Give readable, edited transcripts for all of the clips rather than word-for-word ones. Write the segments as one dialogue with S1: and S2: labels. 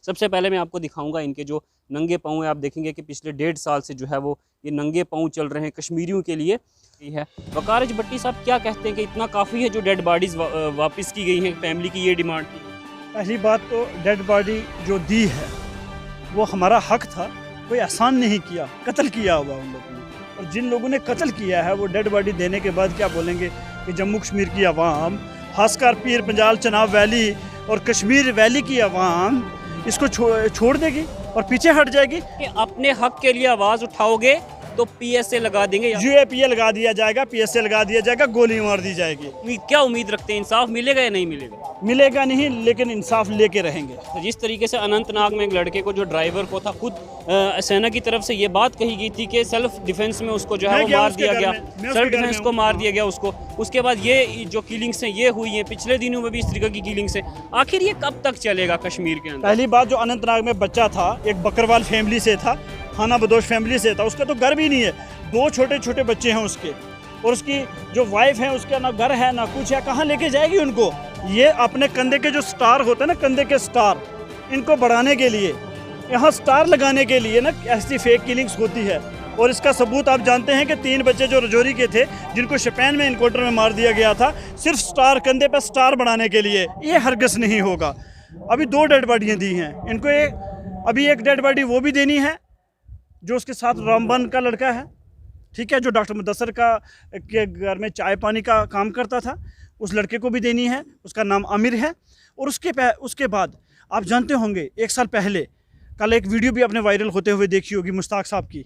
S1: सबसे पहले मैं आपको दिखाऊंगा इनके जो नंगे पाँव हैं। आप देखेंगे कि पिछले 1.5 साल से जो है वो ये नंगे पाँव चल रहे हैं कश्मीरियों के लिए। ये है वकारज भट्टी साहब, क्या कहते हैं कि इतना काफ़ी है जो डेड बॉडीज़ वापस की गई हैं? फैमिली की ये डिमांड थी।
S2: पहली बात तो डेड बॉडी जो दी है वो हमारा हक था, कोई एहसान नहीं किया, कत्ल किया हुआ उन लोगों ने। और जिन लोगों ने कत्ल किया है वो डेड बॉडी देने के बाद क्या बोलेंगे कि जम्मू कश्मीर की आवाम, खासकर पीर पंजाल चनाब वैली और कश्मीर वैली की आवाम इसको छोड़ देगी और पीछे हट जाएगी।
S1: कि अपने हक के लिए आवाज़ उठाओगे तो पीएसए लगा देंगे,
S2: यूएपीए लगा दिया जाएगा, पीएसए लगा दिया जाएगा, गोली मार दी जाएगी।
S1: क्या उम्मीद रखते हैं, इंसाफ मिलेगा या नहीं मिलेगा?
S2: मिलेगा नहीं, लेकिन इंसाफ लेके रहेंगे।
S1: तो जिस तरीके से अनंतनाग में एक लड़के को जो ड्राइवर को था, खुद सेना की तरफ से ये बात कही गई थी कि सेल्फ डिफेंस में उसको जो है वो मार दिया गया, सेल्फ डिफेंस को मार दिया गया उसको। उसके बाद ये जो किलिंग्स हैं ये हुई हैं, पिछले दिनों में भी इस तरीके की किलिंग्स हैं। आखिर ये कब तक चलेगा कश्मीर के अंदर?
S2: पहली बात, जो अनंतनाग में बच्चा था, एक बकरवाल फैमिली से था, खाना बदोश फैमिली से था, उसका तो घर भी नहीं है, 2 छोटे छोटे बच्चे हैं उसके, और उसकी जो वाइफ है उसका ना घर है ना कुछ है, कहाँ लेके जाएगी उनको? ये अपने कंधे के जो स्टार होते हैं ना, कंधे के स्टार, इनको बढ़ाने के लिए, यहाँ स्टार लगाने के लिए ना ऐसी फेक किलिंग्स होती है। और इसका सबूत आप जानते हैं कि 3 बच्चे जो रजौरी के थे जिनको शपैन में इनकाउंटर में मार दिया गया था, सिर्फ स्टार, कंधे पर स्टार बढ़ाने के लिए। ये हरगिज़ नहीं होगा। अभी 2 डेड बॉडियाँ दी हैं इनको, अभी एक डेड बॉडी वो भी देनी है जो उसके साथ रामबन का लड़का है, ठीक है, जो डॉक्टर मुदस्सर के घर में चाय पानी का काम करता था, उस लड़के को भी देनी है, उसका नाम आमिर है। और उसके बाद आप जानते होंगे 1 साल पहले, कल एक वीडियो भी आपने वायरल होते हुए देखी होगी मुश्ताक साहब की,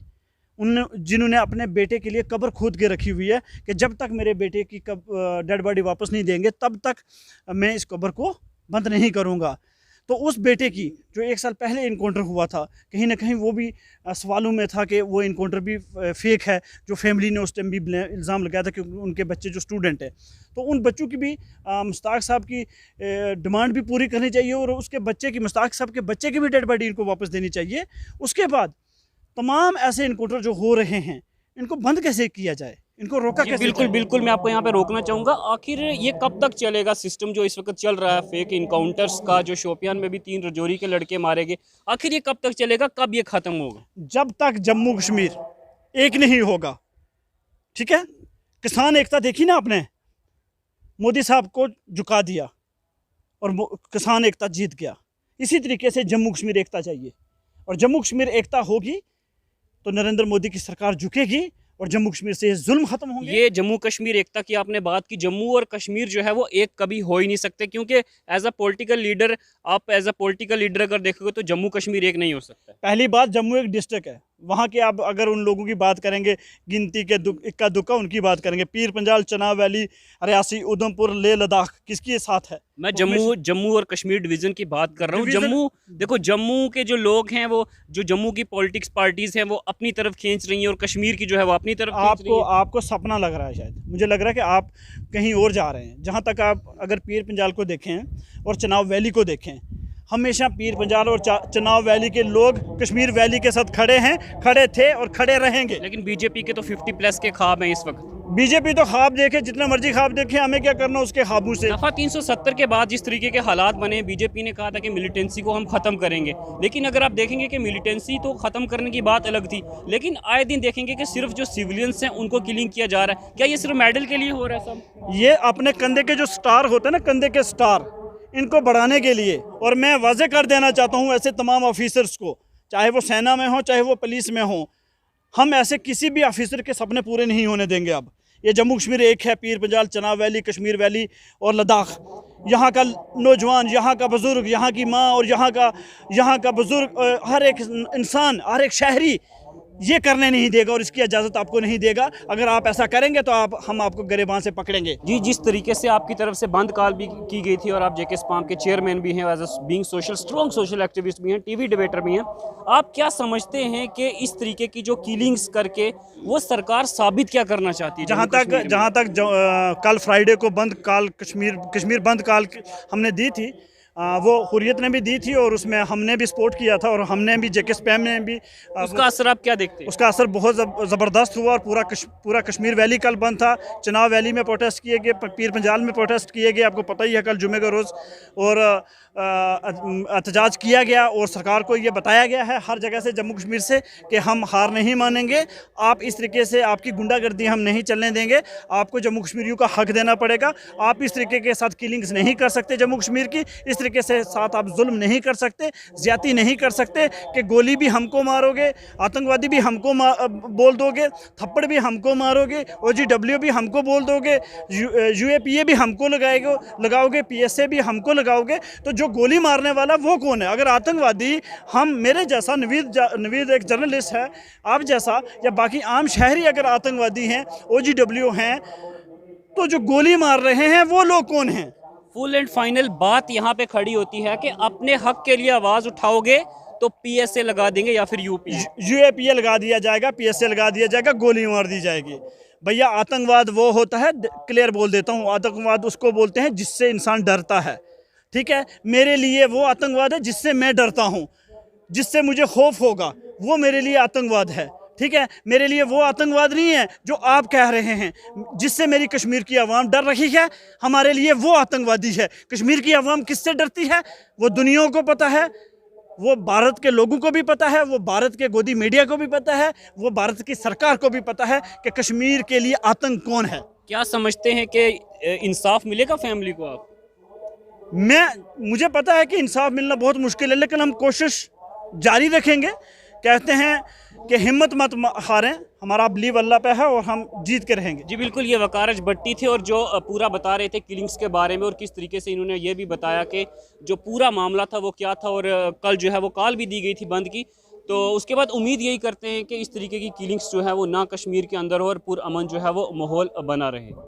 S2: जिन्होंने अपने बेटे के लिए कब्र खोद के रखी हुई है कि जब तक मेरे बेटे की डेड बॉडी वापस नहीं देंगे तब तक मैं इस कब्र को बंद नहीं करूँगा। तो उस बेटे की जो 1 साल पहले इनकाउंटर हुआ था, कहीं ना कहीं वो भी सवालों में था कि वो इनकाउंटर भी फेक है, जो फैमिली ने उस टाइम भी इल्ज़ाम लगाया था कि उनके बच्चे जो स्टूडेंट हैं, तो उन बच्चों की भी मुश्ताक साहब की डिमांड भी पूरी करनी चाहिए, और उसके बच्चे की, मुश्ताक साहब के बच्चे की भी डेड बॉडी इनको वापस देनी चाहिए। उसके बाद तमाम ऐसे इनकाउंटर जो हो रहे हैं इनको बंद कैसे किया जाए, इनको रोका कैसे?
S1: बिल्कुल बिल्कुल, मैं आपको यहाँ पे रोकना चाहूँगा। आखिर ये कब तक चलेगा सिस्टम जो इस वक्त चल रहा है फेक इनकाउंटर्स का, जो शोपियान में भी 3 रजौरी के लड़के मारे गए, आखिर ये कब तक चलेगा, कब ये ख़त्म होगा?
S2: जब तक जम्मू कश्मीर एक नहीं होगा, ठीक है। किसान एकता देखी ना आपने, मोदी साहब को झुका दिया और किसान एकता जीत गया। इसी तरीके से जम्मू कश्मीर एकता चाहिए, और जम्मू कश्मीर एकता होगी तो नरेंद्र मोदी की सरकार झुकेगी और जम्मू कश्मीर से जुल्म खत्म होंगे।
S1: ये जम्मू कश्मीर एकता की आपने बात की, जम्मू और कश्मीर जो है वो एक कभी हो ही नहीं सकते, क्योंकि एज अ पॉलिटिकल लीडर, आप एज अ पॉलिटिकल लीडर अगर देखोगे तो जम्मू कश्मीर एक नहीं हो सकता।
S2: पहली बात, जम्मू एक डिस्ट्रिक्ट है, वहाँ के आप अगर उन लोगों की बात करेंगे, गिनती के इक्का दुक्का उनकी बात करेंगे, पीर पंजाल चनाब वैली, रियासी, उधमपुर, लेह लद्दाख किसके साथ है?
S1: मैं जम्मू और कश्मीर डिवीज़न की बात कर रहा हूँ। जम्मू देखो, जम्मू के जो लोग हैं, वो जो जम्मू की पॉलिटिक्स पार्टीज़ हैं वो अपनी तरफ खींच रही हैं, और कश्मीर की जो है वो अपनी तरफ खींच रही है।
S2: आपको सपना लग रहा है, शायद मुझे लग रहा है कि आप कहीं और जा रहे हैं। जहाँ तक आप अगर पीर पंजाल को देखें और चनाब वैली को देखें, हमेशा पीर पंजाल और चनाब वैली के लोग कश्मीर वैली के साथ खड़े हैं, खड़े थे और खड़े रहेंगे।
S1: लेकिन बीजेपी के तो 50+ के ख्वाब हैं इस वक्त।
S2: बीजेपी तो ख्वाब देखे, जितना मर्जी ख्वाब देखे, हमें क्या करना उसके ख्वाबों से।
S1: दफ़ा 370 के बाद जिस तरीके के हालात बने, बीजेपी ने कहा था कि मिलिटेंसी को हम ख़त्म करेंगे, लेकिन अगर आप देखेंगे कि मिलिटेंसी तो ख़त्म करने की बात अलग थी, लेकिन आए दिन देखेंगे कि सिर्फ जो सिविलियंस हैं उनको किलिंग किया जा रहा है। क्या ये सिर्फ मेडल के लिए हो रहा है सब?
S2: ये अपने कंधे के जो स्टार होते हैं ना, कंधे के स्टार, इनको बढ़ाने के लिए। और मैं वाज़े कर देना चाहता हूँ ऐसे तमाम ऑफिसर्स को, चाहे वो सेना में हो चाहे वो पुलिस में हो, हम ऐसे किसी भी ऑफिसर के सपने पूरे नहीं होने देंगे। अब ये जम्मू कश्मीर एक है, पीर पंजाल, चनाब वैली, कश्मीर वैली और लद्दाख, यहाँ का नौजवान, यहाँ का बुज़ुर्ग, यहाँ की माँ और यहाँ का बुज़ुर्ग, हर एक इंसान, हर एक शहरी ये करने नहीं देगा, और इसकी इजाज़त आपको नहीं देगा। अगर आप ऐसा करेंगे तो हम आपको गिरबान से पकड़ेंगे।
S1: जी, जिस तरीके से आपकी तरफ से बंद कॉल भी की गई थी, और आप जेके स्पाम के चेयरमैन भी हैं, as a being strong social activist भी हैं, टीवी डिबेटर भी हैं, आप क्या समझते हैं कि इस तरीके की जो किलिंग्स करके वो सरकार साबित क्या करना चाहती है?
S2: जहाँ तक कल फ्राइडे को बंद कॉल, कश्मीर बंद कॉल हमने दी थी, वो हुर्रियत ने भी दी थी और उसमें हमने भी सपोर्ट किया था, और हमने भी जेके स्पैम ने भी
S1: उसका असर आप क्या देखते हैं?
S2: उसका असर बहुत ज़बरदस्त हुआ, और पूरा कश्मीर वैली कल बंद था। चिनाब वैली में प्रोटेस्ट किए गए, पीर पंजाल में प्रोटेस्ट किए गए, आपको पता ही है कल जुमे का रोज़, और एहतजाज किया गया, और सरकार को ये बताया गया है हर जगह से जम्मू कश्मीर से कि हम हार नहीं मानेंगे, आप इस तरीके से आपकी गुंडागर्दी हम नहीं चलने देंगे, आपको जम्मू कश्मीरियों का हक देना पड़ेगा, आप इस तरीके के साथ किलिंग्स नहीं कर सकते जम्मू कश्मीर की, इस तरीके से साथ आप जुल्म नहीं कर सकते, ज़्यादती नहीं कर सकते कि गोली भी हमको मारोगे, आतंकवादी भी हमको बोल दोगे, थप्पड़ भी हमको मारोगे, OGW भी हमको बोल दोगे, UAPA भी हमको लगाओगे, PSA भी हमको लगाओगे। तो जो गोली मारने वाला वो कौन है? अगर आतंकवादी मेरे जैसा नवीद एक जर्नलिस्ट है, आप जैसा, या बाकी आम शहरी अगर आतंकवादी हैं, OGW हैं, तो जो गोली मार रहे हैं वो लोग कौन हैं?
S1: फुल एंड फाइनल बात यहाँ पे खड़ी होती है कि अपने हक के लिए आवाज़ उठाओगे तो PSA लगा देंगे या फिर
S2: UAPA लगा दिया जाएगा, PSA लगा दिया जाएगा, गोली मार दी जाएगी। भैया आतंकवाद वो होता है, क्लियर बोल देता हूँ, आतंकवाद उसको बोलते हैं जिससे इंसान डरता है, ठीक है? मेरे लिए वो आतंकवाद है जिससे मैं डरता हूँ, जिससे मुझे खौफ होगा, वो मेरे लिए आतंकवाद है, ठीक है? मेरे लिए वो आतंकवाद नहीं है जो आप कह रहे हैं, जिससे मेरी कश्मीर की आवाम डर रही है, हमारे लिए वो आतंकवादी है। कश्मीर की आवाम किससे डरती है वो दुनिया को पता है, वो भारत के लोगों को भी पता है, वो भारत के गोदी मीडिया को भी पता है, वो भारत की सरकार को भी पता है कि कश्मीर के लिए आतंक कौन है।
S1: क्या समझते हैं कि इंसाफ मिलेगा फैमिली को? आप
S2: मुझे पता है कि इंसाफ मिलना बहुत मुश्किल है, लेकिन हम कोशिश जारी रखेंगे। कहते हैं कि हिम्मत मत हारें, हमारा बिलीव अल्लाह पे है और हम जीत के रहेंगे।
S1: जी बिल्कुल, ये वकारज भट्टी थे और जो पूरा बता रहे थे किलिंग्स के बारे में, और किस तरीके से इन्होंने ये भी बताया कि जो पूरा मामला था वो क्या था, और कल जो है वो कॉल भी दी गई थी बंद की। तो उसके बाद उम्मीद यही करते हैं कि इस तरीके की किलिंग्स जो है वो ना कश्मीर के अंदर हो और पुरअमन जो है वो माहौल बना रहे।